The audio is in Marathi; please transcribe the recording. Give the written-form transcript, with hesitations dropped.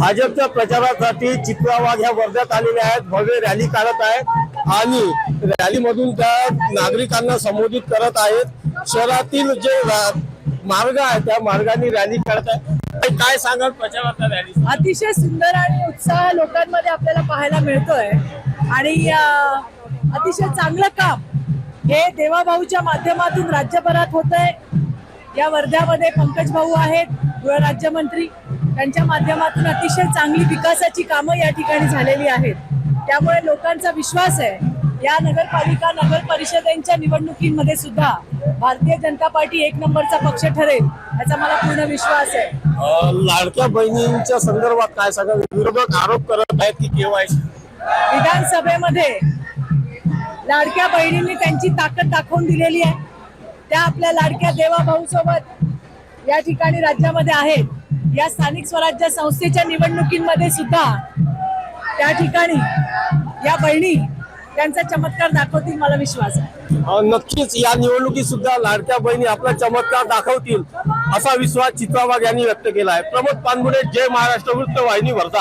भाजपच्या प्रचारासाठी चित्रा वाघ ह्या वर्ध्यात आलेल्या आहेत, भव्य रॅली काढत आहेत आणि रॅलीमधून त्या नागरिकांना संबोधित करत आहेत। शहरातील जे मार्ग आहे त्या मार्गाने रॅली काढत आहे। काय सांगाल प्रचाराच्या रॅली? अतिशय सुंदर आणि उत्साह लोकांमध्ये आपल्याला पाहायला मिळतोय आणि अतिशय चांगलं काम हे देवाभाऊच्या माध्यमातून राज्यभरात होतंय। या वर्ध्यामध्ये पंकज भाऊ आहेत गृह राज्यमंत्री, त्यांच्या माध्यमातून अतिशय चांगली विकासाची कामं या ठिकाणी झालेली आहेत। त्यामुळे लोकांचा विश्वास आहे या नगरपालिका नगर परिषदेच्या निवडणुकीमध्ये सुद्धा भारतीय जनता पार्टी एक नंबरचा पक्ष ठरेल याचा मला पूर्ण विश्वास आहे। लाडक्या बहिणींच्या संदर्भात काय सांगा? विरोधक आरोप करत आहेत की केवायसी विधानसभेमध्ये लाडक्या बहिणींनी त्यांची ताकद दाखवून दिलेली आहे। त्या आपल्या लाडक्या देवाभाऊ सोबत या ठिकाणी राज्यामध्ये आहेत। या स्थानिक स्वराज्य संस्थेच्या निवडणुकीमध्ये सुद्धा त्या ठिकाणी या बहिणी त्यांचा चमत्कार दाखवतील मला विश्वास आहे। नक्कीच या निवडणुकीत सुद्धा लाडक्या बहिणी आपला चमत्कार दाखवतील असा विश्वास चित्रा वाघ यांनी व्यक्त केला आहे। प्रमोद पानगुडे, जय महाराष्ट्र वृत्तवाहिनी, वर्धा।